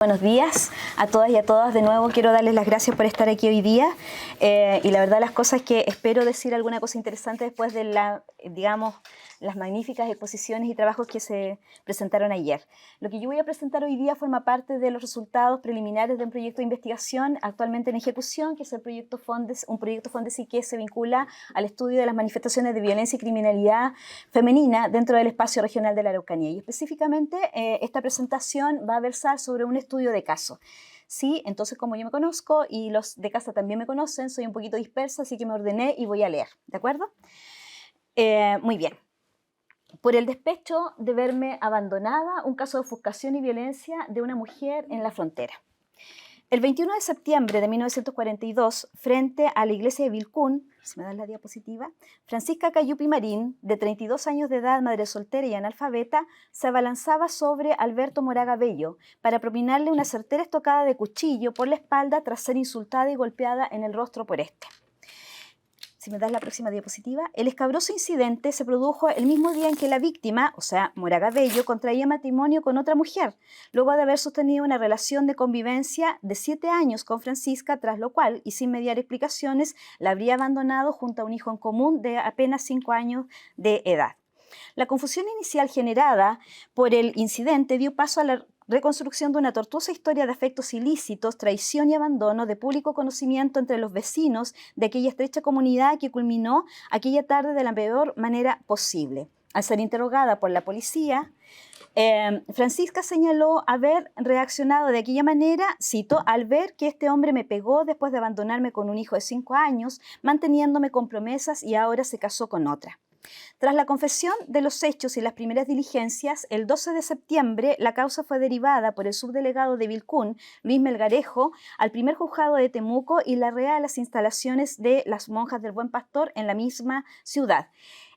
Buenos días a todas y a todas. De nuevo quiero darles las gracias por estar aquí hoy día y la verdad las cosas es que espero decir alguna cosa interesante después de las magníficas exposiciones y trabajos que se presentaron ayer. Lo que yo voy a presentar hoy día forma parte de los resultados preliminares de un proyecto de investigación actualmente en ejecución, que es el proyecto Fondes, un proyecto Fondes que se vincula al estudio de las manifestaciones de violencia y criminalidad femenina dentro del espacio regional de la Araucanía. Y específicamente esta presentación va a versar sobre un estudio de caso. Sí, entonces como yo me conozco y los de casa también me conocen, soy un poquito dispersa, así que me ordené y voy a leer, ¿de acuerdo? Muy bien. Por el despecho de verme abandonada, un caso de ofuscación y violencia de una mujer en la frontera. El 21 de septiembre de 1942, frente a la iglesia de Vilcún, si me das la diapositiva, Francisca Cayupi Marín, de 32 años de edad, madre soltera y analfabeta, se abalanzaba sobre Alberto Moraga Bello para propinarle una certera estocada de cuchillo por la espalda tras ser insultada y golpeada en el rostro por este. Si me das la próxima diapositiva, el escabroso incidente se produjo el mismo día en que la víctima, o sea, Moraga Bello, contraía matrimonio con otra mujer, luego de haber sostenido una relación de convivencia de 7 años con Francisca, tras lo cual, y sin mediar explicaciones, la habría abandonado junto a un hijo en común de apenas 5 años de edad. La confusión inicial generada por el incidente dio paso a la reconstrucción de una tortuosa historia de afectos ilícitos, traición y abandono de público conocimiento entre los vecinos de aquella estrecha comunidad que culminó aquella tarde de la peor manera posible. Al ser interrogada por la policía, Francisca señaló haber reaccionado de aquella manera, cito, al ver que este hombre me pegó después de abandonarme con un hijo de 5 años, manteniéndome con promesas y ahora se casó con otra. Tras la confesión de los hechos y las primeras diligencias, el 12 de septiembre la causa fue derivada por el subdelegado de Vilcún, Luis Melgarejo, al primer juzgado de Temuco y larrea a las instalaciones de las Monjas del Buen Pastor en la misma ciudad.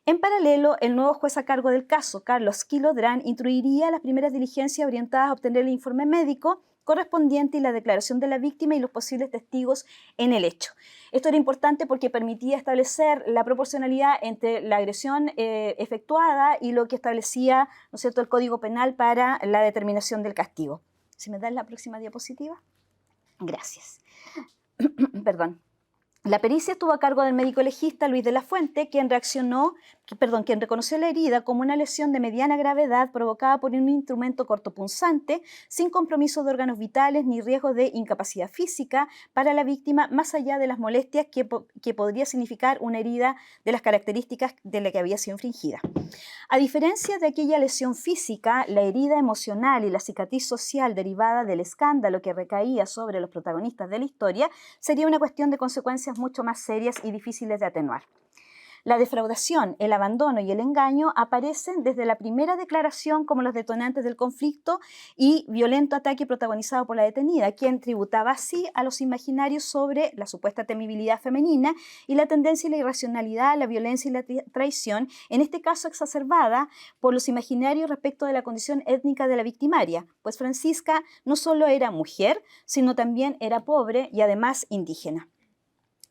En paralelo, el nuevo juez a cargo del caso, Carlos Quilodrán, instruiría las primeras diligencias orientadas a obtener el informe médico correspondiente y la declaración de la víctima y los posibles testigos en el hecho. Esto era importante porque permitía establecer la proporcionalidad entre la agresión efectuada y lo que establecía, ¿no es cierto?, el Código Penal para la determinación del castigo. Si me das la próxima diapositiva. Gracias. Perdón. La pericia estuvo a cargo del médico legista Luis de la Fuente, quien reconoció la herida como una lesión de mediana gravedad provocada por un instrumento cortopunzante, sin compromiso de órganos vitales ni riesgo de incapacidad física para la víctima, más allá de las molestias que podría significar una herida de las características de la que había sido infringida. A diferencia de aquella lesión física, la herida emocional y la cicatriz social derivada del escándalo que recaía sobre los protagonistas de la historia sería una cuestión de consecuencias mucho más serias y difíciles de atenuar. La defraudación, el abandono y el engaño aparecen desde la primera declaración como los detonantes del conflicto y violento ataque protagonizado por la detenida, quien tributaba así a los imaginarios sobre la supuesta temibilidad femenina y la tendencia y la irracionalidad, la violencia y la traición, en este caso exacerbada por los imaginarios respecto de la condición étnica de la victimaria, pues Francisca no solo era mujer, sino también era pobre y además indígena.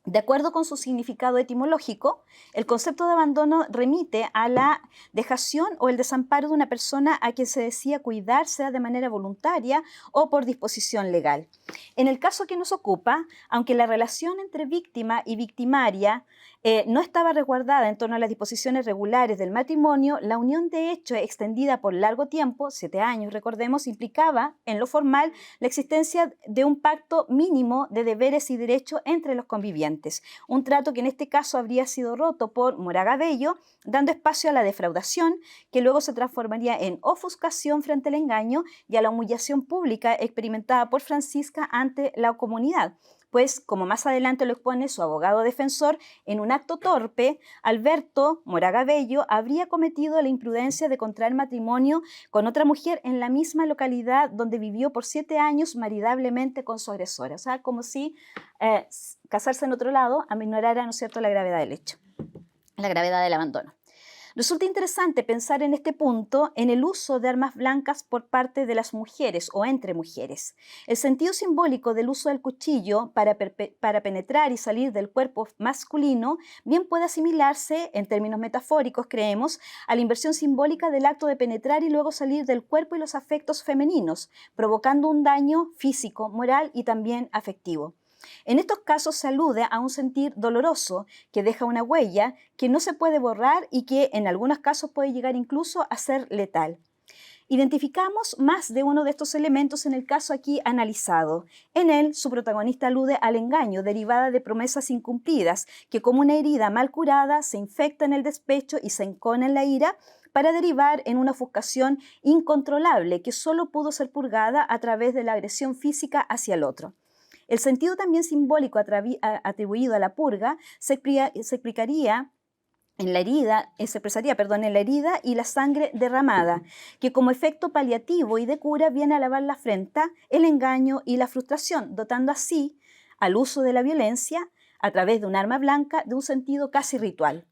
De acuerdo con su significado etimológico, el concepto de abandono remite a la dejación o el desamparo de una persona a quien se decía cuidar, sea de manera voluntaria o por disposición legal. En el caso que nos ocupa, aunque la relación entre víctima y victimaria no estaba resguardada en torno a las disposiciones regulares del matrimonio, la unión de hecho extendida por largo tiempo, 7 años, recordemos, implicaba en lo formal la existencia de un pacto mínimo de deberes y derechos entre los convivientes, un trato que en este caso habría sido roto por Moraga Bello, dando espacio a la defraudación, que luego se transformaría en ofuscación frente al engaño y a la humillación pública experimentada por Francisca ante la comunidad. Pues, como más adelante lo expone su abogado defensor, en un acto torpe, Alberto Moraga Bello habría cometido la imprudencia de contraer matrimonio con otra mujer en la misma localidad donde vivió por 7 años maridablemente con su agresora. O sea, como si casarse en otro lado aminorara, ¿no es cierto?, la gravedad del hecho, la gravedad del abandono. Resulta interesante pensar en este punto en el uso de armas blancas por parte de las mujeres o entre mujeres. El sentido simbólico del uso del cuchillo para penetrar y salir del cuerpo masculino bien puede asimilarse, en términos metafóricos creemos, a la inversión simbólica del acto de penetrar y luego salir del cuerpo y los afectos femeninos, provocando un daño físico, moral y también afectivo. En estos casos se alude a un sentir doloroso que deja una huella que no se puede borrar y que en algunos casos puede llegar incluso a ser letal. Identificamos más de uno de estos elementos en el caso aquí analizado. En él, su protagonista alude al engaño derivada de promesas incumplidas, que como una herida mal curada se infecta en el despecho y se encona en la ira, para derivar en una ofuscación incontrolable que solo pudo ser purgada a través de la agresión física hacia el otro. El sentido también simbólico atribuido a la purga se expresaría en la herida y la sangre derramada, que como efecto paliativo y de cura viene a lavar la afrenta, el engaño y la frustración, dotando así al uso de la violencia a través de un arma blanca de un sentido casi ritual.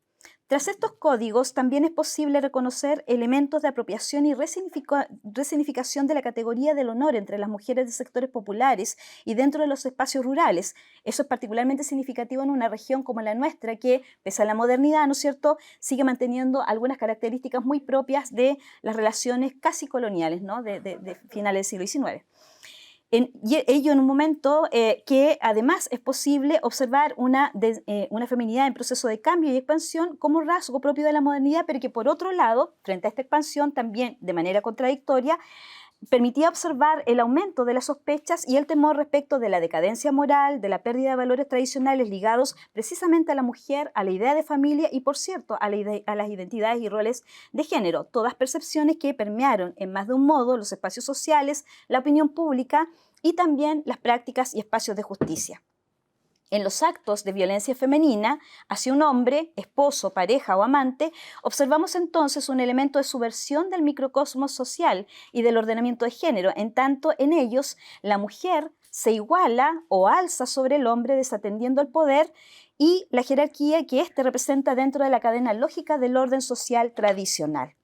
Tras estos códigos, también es posible reconocer elementos de apropiación y resignificación de la categoría del honor entre las mujeres de sectores populares y dentro de los espacios rurales. Eso es particularmente significativo en una región como la nuestra, que, pese a la modernidad, ¿no es cierto?, sigue manteniendo algunas características muy propias de las relaciones casi coloniales, ¿no?, de finales del siglo XIX. Y ello en un momento que además es posible observar una feminidad en proceso de cambio y expansión como rasgo propio de la modernidad, pero que por otro lado, frente a esta expansión también de manera contradictoria, permitía observar el aumento de las sospechas y el temor respecto de la decadencia moral, de la pérdida de valores tradicionales ligados precisamente a la mujer, a la idea de familia y, por cierto, a las identidades y roles de género, todas percepciones que permearon en más de un modo los espacios sociales, la opinión pública y también las prácticas y espacios de justicia. En los actos de violencia femenina hacia un hombre, esposo, pareja o amante, observamos entonces un elemento de subversión del microcosmos social y del ordenamiento de género, en tanto en ellos la mujer se iguala o alza sobre el hombre desatendiendo el poder y la jerarquía que éste representa dentro de la cadena lógica del orden social tradicional.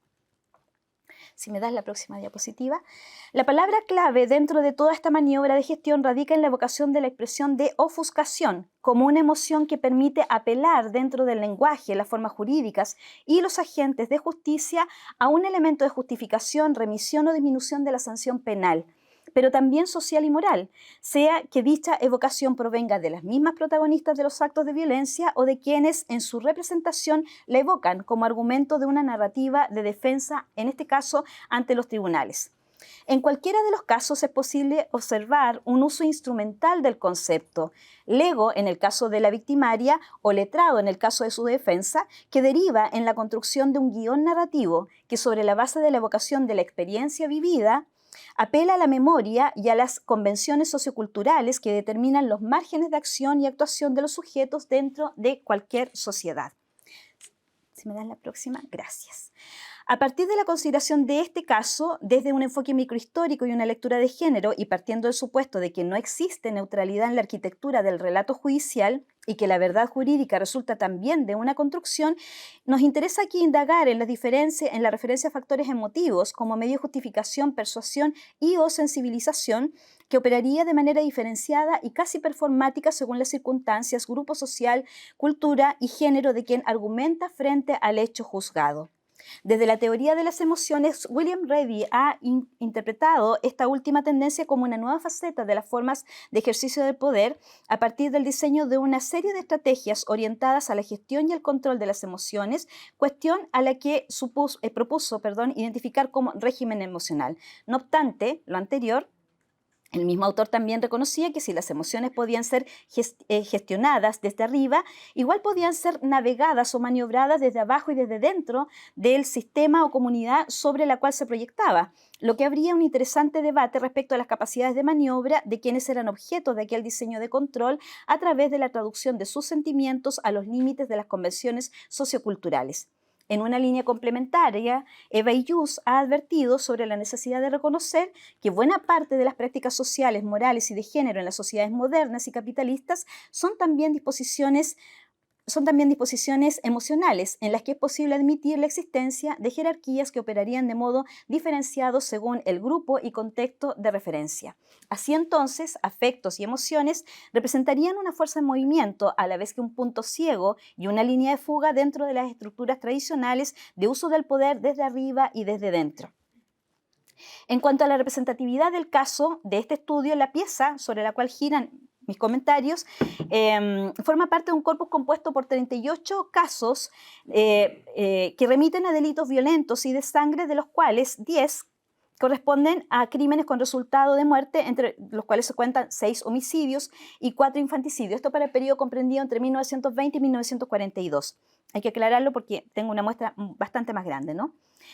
Si me das la próxima diapositiva. La palabra clave dentro de toda esta maniobra de gestión radica en la evocación de la expresión de ofuscación, como una emoción que permite apelar dentro del lenguaje, las formas jurídicas y los agentes de justicia a un elemento de justificación, remisión o disminución de la sanción penal, pero también social y moral, sea que dicha evocación provenga de las mismas protagonistas de los actos de violencia o de quienes en su representación la evocan como argumento de una narrativa de defensa, en este caso, ante los tribunales. En cualquiera de los casos es posible observar un uso instrumental del concepto, lego en el caso de la victimaria o letrado en el caso de su defensa, que deriva en la construcción de un guión narrativo que sobre la base de la evocación de la experiencia vivida apela a la memoria y a las convenciones socioculturales que determinan los márgenes de acción y actuación de los sujetos dentro de cualquier sociedad. Si me dan la próxima, gracias. A partir de la consideración de este caso, desde un enfoque microhistórico y una lectura de género, y partiendo del supuesto de que no existe neutralidad en la arquitectura del relato judicial y que la verdad jurídica resulta también de una construcción, nos interesa aquí indagar en la referencia a factores emotivos como medio de justificación, persuasión y o sensibilización que operaría de manera diferenciada y casi performática según las circunstancias, grupo social, cultura y género de quien argumenta frente al hecho juzgado. Desde la teoría de las emociones, William Ready ha interpretado esta última tendencia como una nueva faceta de las formas de ejercicio del poder a partir del diseño de una serie de estrategias orientadas a la gestión y el control de las emociones, cuestión a la que propuso identificar como régimen emocional. No obstante, lo anterior, el mismo autor también reconocía que si las emociones podían ser gestionadas desde arriba, igual podían ser navegadas o maniobradas desde abajo y desde dentro del sistema o comunidad sobre la cual se proyectaba, lo que habría un interesante debate respecto a las capacidades de maniobra de quienes eran objetos de aquel diseño de control a través de la traducción de sus sentimientos a los límites de las convenciones socioculturales. En una línea complementaria, Eva Illouz ha advertido sobre la necesidad de reconocer que buena parte de las prácticas sociales, morales y de género en las sociedades modernas y capitalistas son también disposiciones son también disposiciones emocionales en las que es posible admitir la existencia de jerarquías que operarían de modo diferenciado según el grupo y contexto de referencia. Así entonces, afectos y emociones representarían una fuerza en movimiento, a la vez que un punto ciego y una línea de fuga dentro de las estructuras tradicionales de uso del poder desde arriba y desde dentro. En cuanto a la representatividad del caso de este estudio, la pieza sobre la cual giran mis comentarios, forma parte de un corpus compuesto por 38 casos que remiten a delitos violentos y de sangre, de los cuales 10 corresponden a crímenes con resultado de muerte, entre los cuales se cuentan 6 homicidios y 4 infanticidios. Esto para el periodo comprendido entre 1920 y 1942. Hay que aclararlo porque tengo una muestra bastante más grande, ¿no?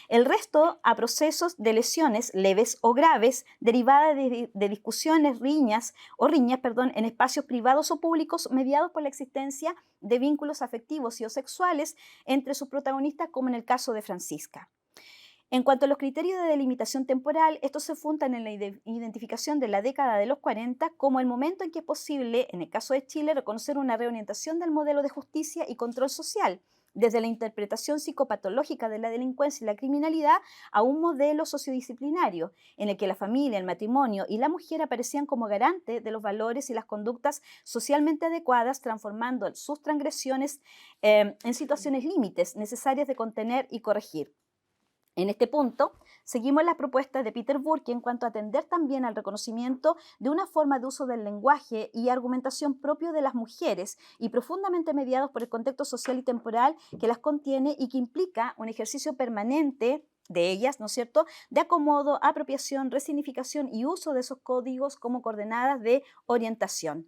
El resto a procesos de lesiones leves o graves derivadas de discusiones, riñas, en espacios privados o públicos mediados por la existencia de vínculos afectivos y o sexuales entre sus protagonistas, como en el caso de Francisca. En cuanto a los criterios de delimitación temporal, estos se fundan en la identificación de la década de los 40 como el momento en que es posible, en el caso de Chile, reconocer una reorientación del modelo de justicia y control social, desde la interpretación psicopatológica de la delincuencia y la criminalidad a un modelo sociodisciplinario, en el que la familia, el matrimonio y la mujer aparecían como garantes de los valores y las conductas socialmente adecuadas, transformando sus transgresiones en situaciones límites necesarias de contener y corregir. En este punto, seguimos las propuestas de Peter Burke en cuanto a atender también al reconocimiento de una forma de uso del lenguaje y argumentación propio de las mujeres y profundamente mediados por el contexto social y temporal que las contiene y que implica un ejercicio permanente de ellas, ¿no es cierto?, de acomodo, apropiación, resignificación y uso de esos códigos como coordenadas de orientación.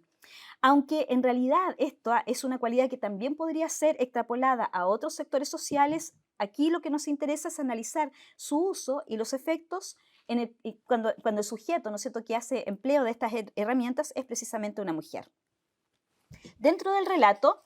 Aunque en realidad esto es una cualidad que también podría ser extrapolada a otros sectores sociales, aquí lo que nos interesa es analizar su uso y los efectos cuando el sujeto, ¿no es cierto?, que hace empleo de estas herramientas es precisamente una mujer. Dentro del relato,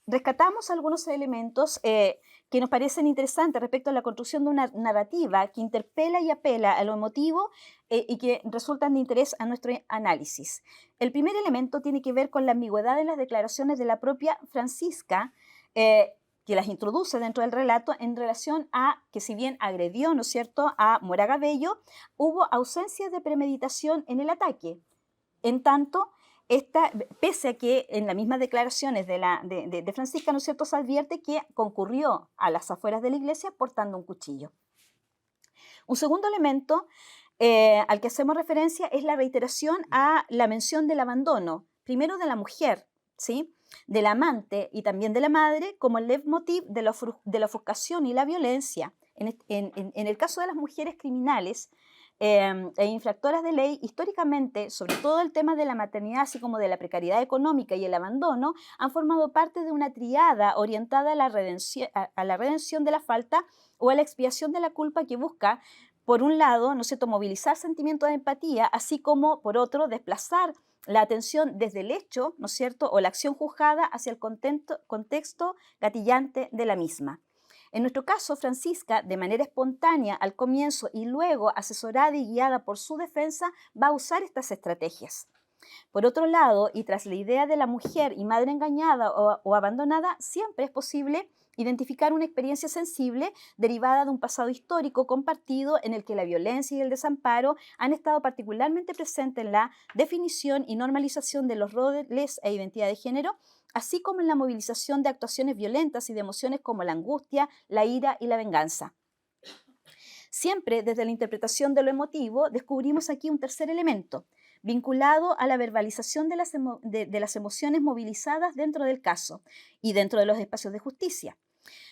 rescatamos algunos elementos que nos parecen interesantes respecto a la construcción de una narrativa que interpela y apela a lo emotivo y que resultan de interés a nuestro análisis. El primer elemento tiene que ver con la ambigüedad de las declaraciones de la propia Francisca, que las introduce dentro del relato en relación a que, si bien agredió, ¿no es cierto?, a Moraga Bello, hubo ausencia de premeditación en el ataque. En tanto, pese a que en las mismas declaraciones de Francisca, ¿no es cierto?, se advierte que concurrió a las afueras de la iglesia portando un cuchillo. Un segundo elemento al que hacemos referencia es la reiteración a la mención del abandono, primero de la mujer, ¿sí?, del amante y también de la madre, como el leitmotiv de la ofuscación y la violencia. En el caso de las mujeres criminales e infractoras de ley, históricamente, sobre todo el tema de la maternidad, así como de la precariedad económica y el abandono, han formado parte de una triada orientada a la redención de la falta o a la expiación de la culpa, que busca, por un lado, ¿no es cierto?, movilizar sentimientos de empatía, así como, por otro, desplazar la atención desde el hecho, ¿no es cierto?, o la acción juzgada hacia el contexto gatillante de la misma. En nuestro caso, Francisca, de manera espontánea al comienzo y luego asesorada y guiada por su defensa, va a usar estas estrategias. Por otro lado, y tras la idea de la mujer y madre engañada o abandonada, siempre es posible identificar una experiencia sensible derivada de un pasado histórico compartido en el que la violencia y el desamparo han estado particularmente presentes en la definición y normalización de los roles e identidad de género, así como en la movilización de actuaciones violentas y de emociones como la angustia, la ira y la venganza. Siempre desde la interpretación de lo emotivo descubrimos aquí un tercer elemento, vinculado a la verbalización de las emociones movilizadas dentro del caso y dentro de los espacios de justicia.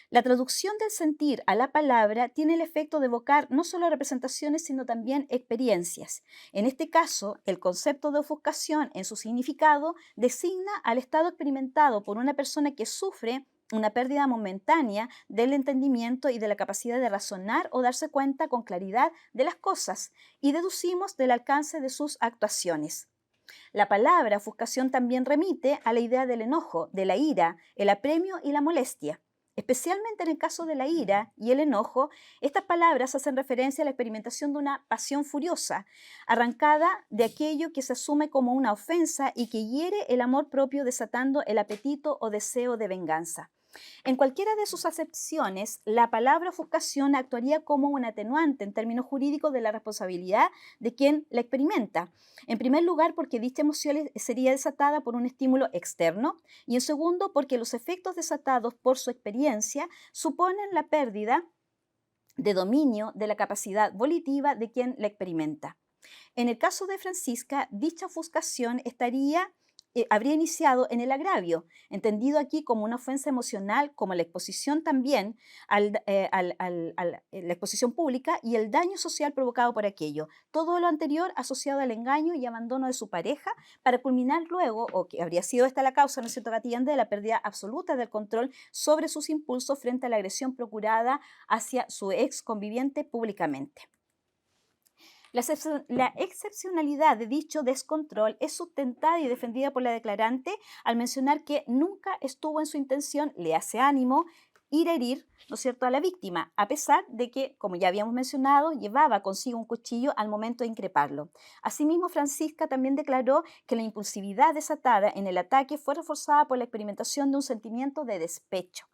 La traducción del sentir a la palabra tiene el efecto de evocar no solo representaciones, sino también experiencias. En este caso, el concepto de ofuscación en su significado designa al estado experimentado por una persona que sufre una pérdida momentánea del entendimiento y de la capacidad de razonar o darse cuenta con claridad de las cosas, y deducimos del alcance de sus actuaciones. La palabra ofuscación también remite a la idea del enojo, de la ira, el apremio y la molestia. Especialmente en el caso de la ira y el enojo, estas palabras hacen referencia a la experimentación de una pasión furiosa, arrancada de aquello que se asume como una ofensa y que hiere el amor propio, desatando el apetito o deseo de venganza. En cualquiera de sus acepciones, la palabra ofuscación actuaría como un atenuante en términos jurídicos de la responsabilidad de quien la experimenta. En primer lugar, porque dicha emoción sería desatada por un estímulo externo, y en segundo, porque los efectos desatados por su experiencia suponen la pérdida de dominio de la capacidad volitiva de quien la experimenta. En el caso de Francisca, dicha ofuscación habría iniciado en el agravio, entendido aquí como una ofensa emocional, como la exposición también la exposición pública y el daño social provocado por aquello. Todo lo anterior asociado al engaño y abandono de su pareja, para culminar luego, o que habría sido esta la causa, ¿no es cierto?, gatillante de la pérdida absoluta del control sobre sus impulsos frente a la agresión procurada hacia su ex conviviente públicamente. La excepcionalidad de dicho descontrol es sustentada y defendida por la declarante al mencionar que nunca estuvo en su intención, le hace ánimo, ir a herir, ¿no es cierto?, a la víctima, a pesar de que, como ya habíamos mencionado, llevaba consigo un cuchillo al momento de increparlo. Asimismo, Francisca también declaró que la impulsividad desatada en el ataque fue reforzada por la experimentación de un sentimiento de despecho.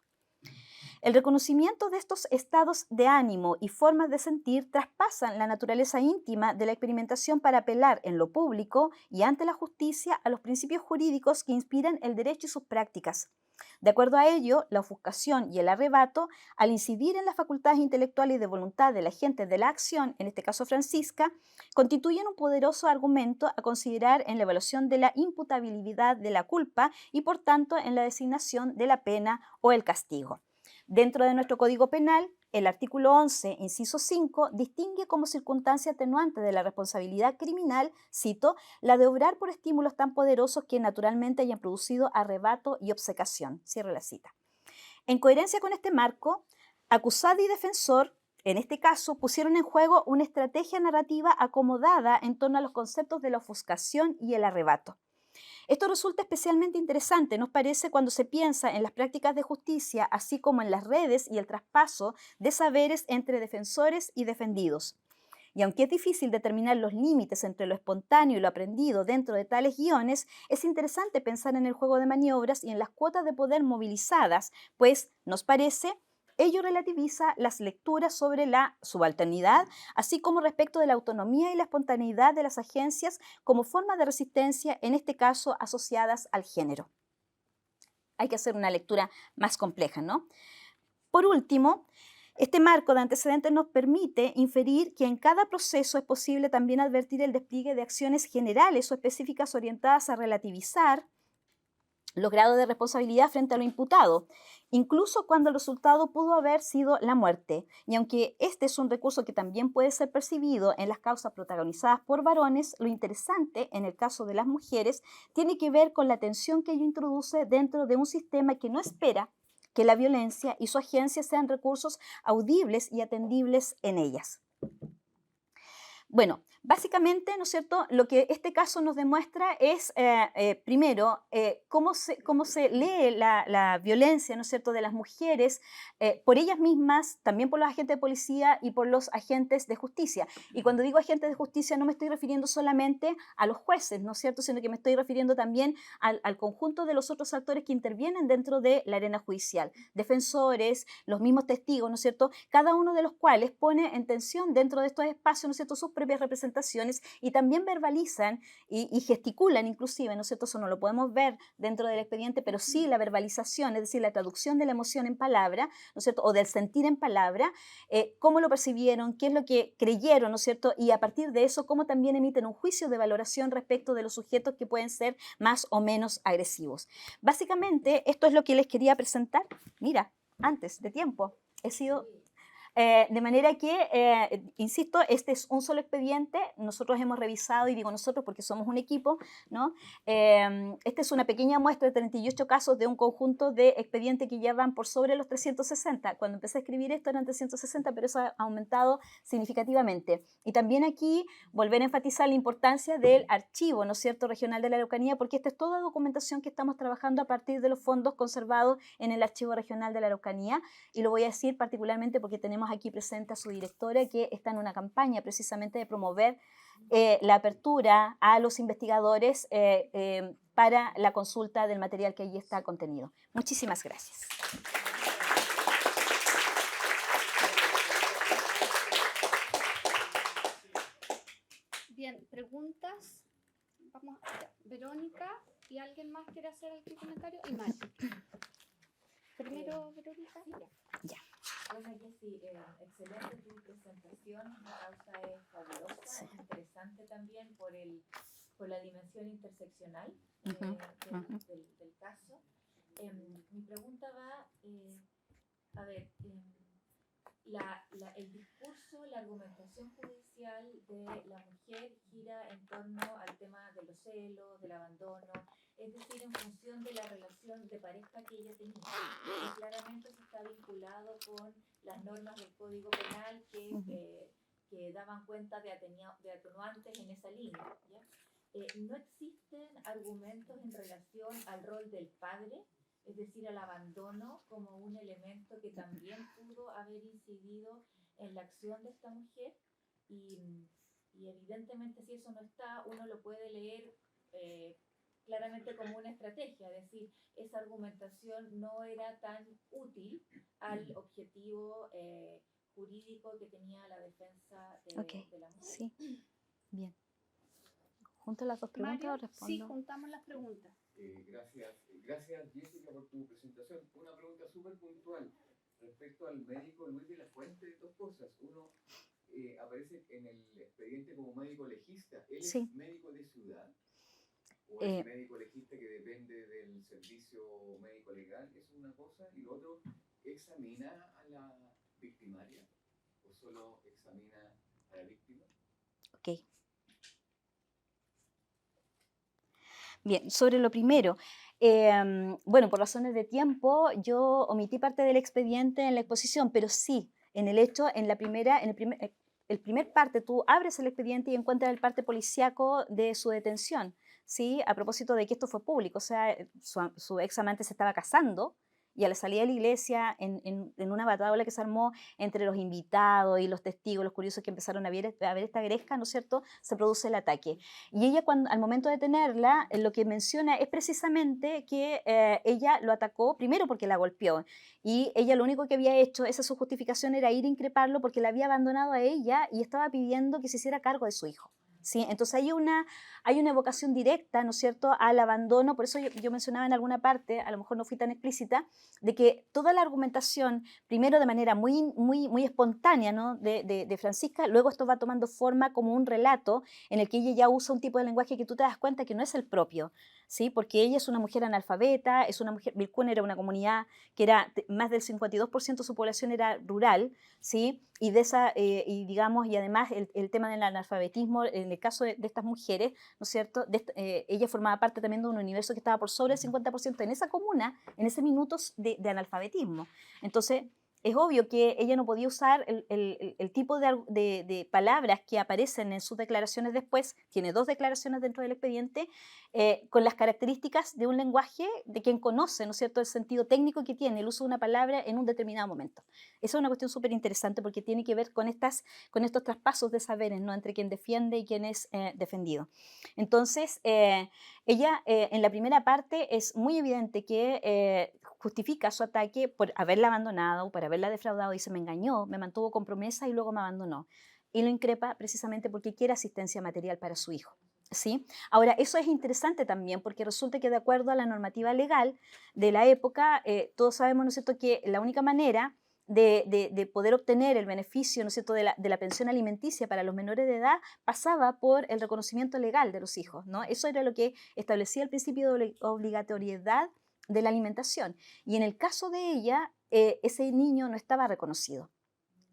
El reconocimiento de estos estados de ánimo y formas de sentir traspasan la naturaleza íntima de la experimentación para apelar en lo público y ante la justicia a los principios jurídicos que inspiran el derecho y sus prácticas. De acuerdo a ello, la ofuscación y el arrebato, al incidir en las facultades intelectuales y de voluntad del agente de la acción, en este caso Francisca, constituyen un poderoso argumento a considerar en la evaluación de la imputabilidad de la culpa y, por tanto, en la designación de la pena o el castigo. Dentro de nuestro Código Penal, el artículo 11, inciso 5, distingue como circunstancia atenuante de la responsabilidad criminal, cito, la de obrar por estímulos tan poderosos que naturalmente hayan producido arrebato y obcecación. Cierro la cita. En coherencia con este marco, acusado y defensor, en este caso, pusieron en juego una estrategia narrativa acomodada en torno a los conceptos de la ofuscación y el arrebato. Esto resulta especialmente interesante, nos parece, cuando se piensa en las prácticas de justicia, así como en las redes y el traspaso de saberes entre defensores y defendidos. Y aunque es difícil determinar los límites entre lo espontáneo y lo aprendido dentro de tales guiones, es interesante pensar en el juego de maniobras y en las cuotas de poder movilizadas, pues, nos parece, ello relativiza las lecturas sobre la subalternidad, así como respecto de la autonomía y la espontaneidad de las agencias como forma de resistencia, en este caso asociadas al género. Hay que hacer una lectura más compleja, ¿no? Por último, este marco de antecedentes nos permite inferir que en cada proceso es posible también advertir el despliegue de acciones generales o específicas orientadas a relativizar los grados de responsabilidad frente a lo imputado, incluso cuando el resultado pudo haber sido la muerte. Y aunque este es un recurso que también puede ser percibido en las causas protagonizadas por varones, lo interesante en el caso de las mujeres tiene que ver con la tensión que ello introduce dentro de un sistema que no espera que la violencia y su agencia sean recursos audibles y atendibles en ellas. Bueno, básicamente, ¿no es cierto?, lo que este caso nos demuestra es, primero, cómo se lee la violencia, ¿no es cierto?, de las mujeres por ellas mismas, también por los agentes de policía y por los agentes de justicia. Y cuando digo agentes de justicia no me estoy refiriendo solamente a los jueces, ¿no es cierto?, sino que me estoy refiriendo también al conjunto de los otros actores que intervienen dentro de la arena judicial. Defensores, los mismos testigos, ¿no es cierto?, cada uno de los cuales pone en tensión dentro de estos espacios, ¿no es cierto?, sus propias representaciones y también verbalizan y gesticulan inclusive, ¿no es cierto? Eso no lo podemos ver dentro del expediente, pero sí la verbalización, es decir, la traducción de la emoción en palabra, ¿no es cierto?, o del sentir en palabra, cómo lo percibieron, qué es lo que creyeron, ¿no es cierto?, y a partir de eso, cómo también emiten un juicio de valoración respecto de los sujetos que pueden ser más o menos agresivos. Básicamente, esto es lo que les quería presentar. Mira, antes de tiempo, he sido De manera que, insisto, este es un solo expediente, nosotros hemos revisado, y digo nosotros porque somos un equipo, ¿no? Esta es una pequeña muestra de 38 casos de un conjunto de expedientes que ya van por sobre los 360. Cuando empecé a escribir esto eran 360, pero eso ha aumentado significativamente. Y también aquí volver a enfatizar la importancia del archivo, ¿no es cierto?, regional de la Araucanía, porque esta es toda documentación que estamos trabajando a partir de los fondos conservados en el Archivo Regional de la Araucanía, y lo voy a decir particularmente porque tenemos aquí presente a su directora, que está en una campaña precisamente de promover la apertura a los investigadores para la consulta del material que allí está contenido. Muchísimas gracias. Bien, preguntas. Vamos allá. Verónica, ¿y alguien más quiere hacer algún comentario? Y Mari. Primero, Verónica. Ya. Bueno, Jessy, excelente tu presentación, la causa es fabulosa, Sí. es interesante también por la dimensión interseccional del caso. Mi pregunta va, a ver, el discurso, la argumentación judicial de la mujer gira en torno al tema de los celos, del abandono, es decir, en función de la relación de pareja que ella tenía, que claramente se está vinculado con las normas del Código Penal que daban cuenta de atenuantes en esa línea, ¿ya? No existen argumentos en relación al rol del padre, es decir, al abandono como un elemento que también pudo haber incidido en la acción de esta mujer, y evidentemente si eso no está, uno lo puede leer claramente como una estrategia, es decir, esa argumentación no era tan útil al objetivo jurídico que tenía la defensa de la mujer. Sí, bien. ¿Junto las dos preguntas Mario, o respondo? sí, juntamos las preguntas. Gracias Jessica por tu presentación. Una pregunta súper puntual respecto al médico Luis de la Fuente. Dos cosas. Uno, aparece en el expediente como médico legista. ¿Él Sí. es médico de ciudad? ¿O es médico legista que depende del servicio médico legal? Eso es una cosa. Y lo otro, ¿examina a la victimaria o solo examina a la víctima? Ok. Bien, sobre lo primero, bueno, por razones de tiempo, yo omití parte del expediente en la exposición, pero sí, en el hecho, en el primer parte, tú abres el expediente y encuentras el parte policíaco de su detención, ¿sí? A propósito de que esto fue público, o sea, su ex amante se estaba casando, y a la salida de la iglesia, en una bataola que se armó entre los invitados y los testigos, los curiosos que empezaron a ver esta gresca, ¿no es cierto?, se produce el ataque. Y ella, al momento de tenerla, lo que menciona es precisamente que ella lo atacó primero porque la golpeó, y ella lo único que había hecho, esa su justificación, era ir a increparlo porque la había abandonado a ella y estaba pidiendo que se hiciera cargo de su hijo. ¿Sí? Entonces hay una evocación directa, ¿no es cierto?, al abandono. Por eso yo mencionaba en alguna parte, a lo mejor no fui tan explícita, de que toda la argumentación, primero de manera muy, muy, muy espontánea, ¿no?, de Francisca, luego esto va tomando forma como un relato en el que ella ya usa un tipo de lenguaje que tú te das cuenta que no es el propio, ¿sí? Porque ella es una mujer analfabeta, es una mujer, Vilcún era una comunidad que era, más del 52% de su población era rural, ¿sí? Y digamos, y además el tema del analfabetismo, en el caso de estas mujeres, ¿no es cierto?, ella formaba parte también de un universo que estaba por sobre el 50% en esa comuna, en ese minuto de analfabetismo. Entonces, es obvio que ella no podía usar el tipo de palabras que aparecen en sus declaraciones después, tiene 2 declaraciones dentro del expediente, con las características de un lenguaje de quien conoce, ¿no es cierto?, el sentido técnico que tiene el uso de una palabra en un determinado momento. Esa es una cuestión súper interesante porque tiene que ver con estos traspasos de saberes, ¿no?, entre quien defiende y quien es defendido. Entonces, ella en la primera parte es muy evidente que justifica su ataque por haberla abandonado, por haberla defraudado, dice: me engañó, me mantuvo con promesa y luego me abandonó. Y lo increpa precisamente porque quiere asistencia material para su hijo, ¿sí? Ahora, eso es interesante también porque resulta que de acuerdo a la normativa legal de la época, todos sabemos, ¿no es cierto?, que la única manera de poder obtener el beneficio, ¿no es cierto?, de la pensión alimenticia para los menores de edad pasaba por el reconocimiento legal de los hijos, ¿no? Eso era lo que establecía el principio de obligatoriedad de la alimentación. Y en el caso de ella, ese niño no estaba reconocido,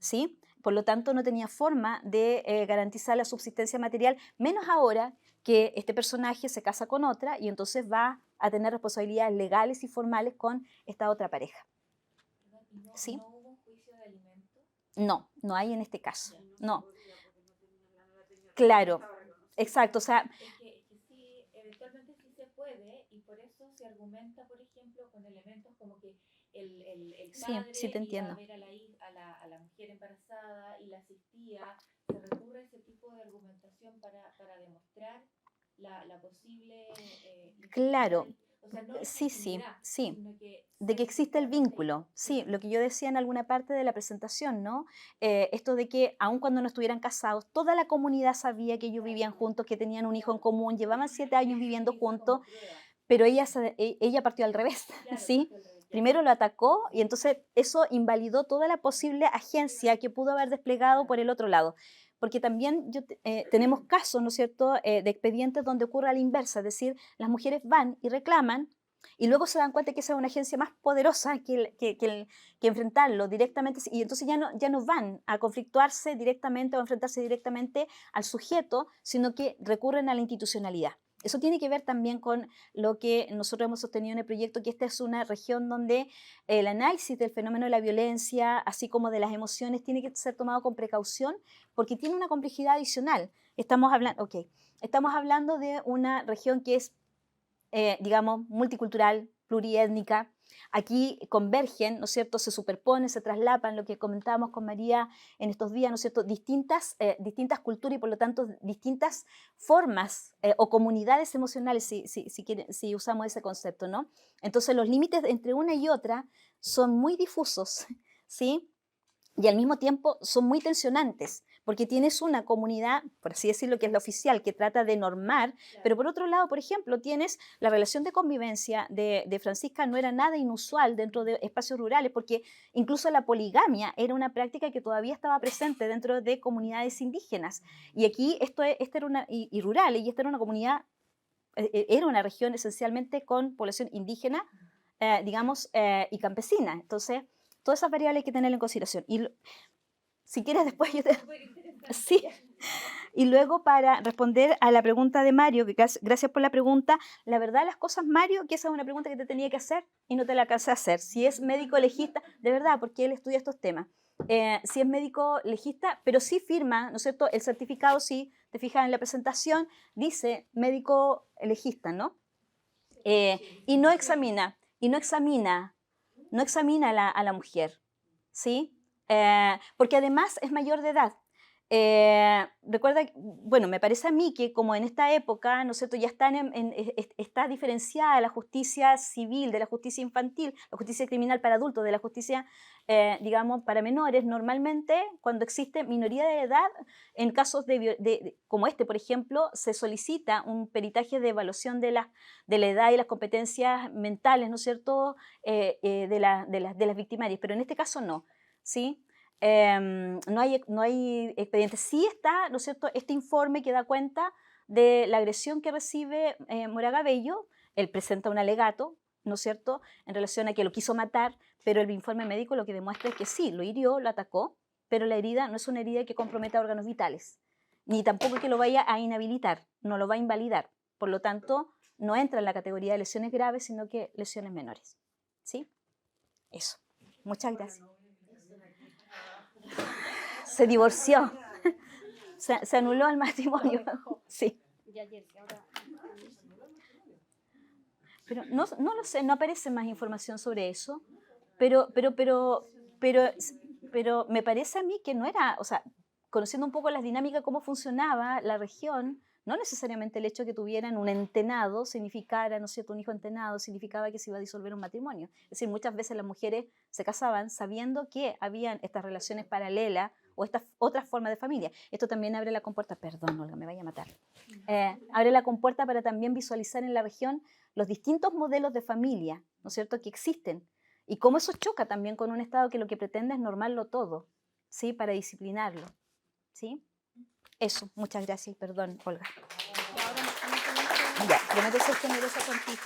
¿sí? Por lo tanto, no tenía forma de garantizar la subsistencia material, menos ahora que este personaje se casa con otra y entonces va a tener responsabilidades legales y formales con esta otra pareja. ¿Y ¿Sí? no hubo un juicio de alimentos? No, no hay en este caso. No. Claro, exacto. O sea, Es que sí, eventualmente sí se puede, y por eso se argumenta, por ejemplo, con elementos como que el sí, padre sí te iba a entiendo. ver a la mujer embarazada y la asistía. Se recurre a ese tipo de argumentación para demostrar la posible Claro, o sea, no sí, sí, legitimidad, sí. sino que De que existe el efectivamente vínculo, sí, lo que yo decía en alguna parte de la presentación, ¿no? Esto de que aun cuando no estuvieran casados, toda la comunidad sabía que ellos vivían juntos, que tenían un hijo en común, llevaban 7 años viviendo juntos, pero ella partió al revés, ¿sí? Primero lo atacó y entonces eso invalidó toda la posible agencia que pudo haber desplegado por el otro lado. Porque también tenemos casos, ¿no es cierto?, de expedientes donde ocurre a la inversa, es decir, las mujeres van y reclaman y luego se dan cuenta que esa es una agencia más poderosa que enfrentarlo directamente, y entonces ya no van a conflictuarse directamente o enfrentarse directamente al sujeto, sino que recurren a la institucionalidad. Eso tiene que ver también con lo que nosotros hemos sostenido en el proyecto, que esta es una región donde el análisis del fenómeno de la violencia, así como de las emociones, tiene que ser tomado con precaución porque tiene una complejidad adicional. Estamos hablando de una región que es digamos, multicultural, pluriétnica. Aquí convergen, ¿no es cierto?, se superponen, se traslapan, lo que comentábamos con María en estos días, ¿no es cierto?, distintas culturas y por lo tanto distintas formas o comunidades emocionales, si usamos ese concepto, ¿no? Entonces los límites entre una y otra son muy difusos, ¿sí? Y al mismo tiempo son muy tensionantes, porque tienes una comunidad, por así decirlo, que es la oficial, que trata de normar, pero por otro lado, por ejemplo, tienes la relación de convivencia de Francisca, no era nada inusual dentro de espacios rurales, porque incluso la poligamia era una práctica que todavía estaba presente dentro de comunidades indígenas. Y aquí esta era y rurales, y esta era una comunidad, era una región esencialmente con población indígena, digamos, y campesina. Entonces, todas esas variables hay que tener en consideración. Y si quieres después yo te... Sí. Y luego para responder a la pregunta de Mario, que gracias por la pregunta, la verdad las cosas, Mario, que esa es una pregunta que te tenía que hacer y no te la alcancé a hacer. Si es médico legista, de verdad, porque él estudia estos temas. Si es médico legista, pero sí firma, ¿no es cierto?, el certificado, si te fijas en la presentación, dice médico legista, ¿no? Y no examina a la mujer, ¿sí? Porque además es mayor de edad. Recuerda, bueno, me parece a mí que como en esta época, ¿no es cierto?, ya está diferenciada la justicia civil de la justicia infantil, la justicia criminal para adultos de la justicia, digamos, para menores. Normalmente, cuando existe minoría de edad, en casos como este, por ejemplo, se solicita un peritaje de evaluación de la edad y las competencias mentales, ¿no es cierto?, de las victimarias, pero en este caso no, ¿sí? No hay expediente. Sí está, ¿no es cierto?, este informe que da cuenta de la agresión que recibe Moraga Bello. Él presenta un alegato, ¿no es cierto?, en relación a que lo quiso matar, pero el informe médico lo que demuestra es que sí, lo hirió, lo atacó, pero la herida no es una herida que comprometa órganos vitales, ni tampoco que lo vaya a inhabilitar, no lo va a invalidar. Por lo tanto, no entra en la categoría de lesiones graves, sino que lesiones menores. ¿Sí? Eso. Muchas gracias. Se divorció. Se anuló el matrimonio. Sí. Pero no lo sé, no aparece más información sobre eso. Pero me parece a mí que no era, o sea, conociendo un poco las dinámicas, cómo funcionaba la región, no necesariamente el hecho de que tuvieran un entenado significara, ¿no es cierto?, un hijo entenado significaba que se iba a disolver un matrimonio. Es decir, muchas veces las mujeres se casaban sabiendo que habían estas relaciones paralelas o estas otras formas de familia. Esto también abre la compuerta, perdón, Olga, me vaya a matar. Abre la compuerta para también visualizar en la región los distintos modelos de familia, ¿no es cierto?, que existen. Y cómo eso choca también con un Estado que lo que pretende es normarlo todo, ¿sí?, para disciplinarlo. ¿Sí? Eso, muchas gracias y perdón, Olga. Ya, prometo ser generosa contigo.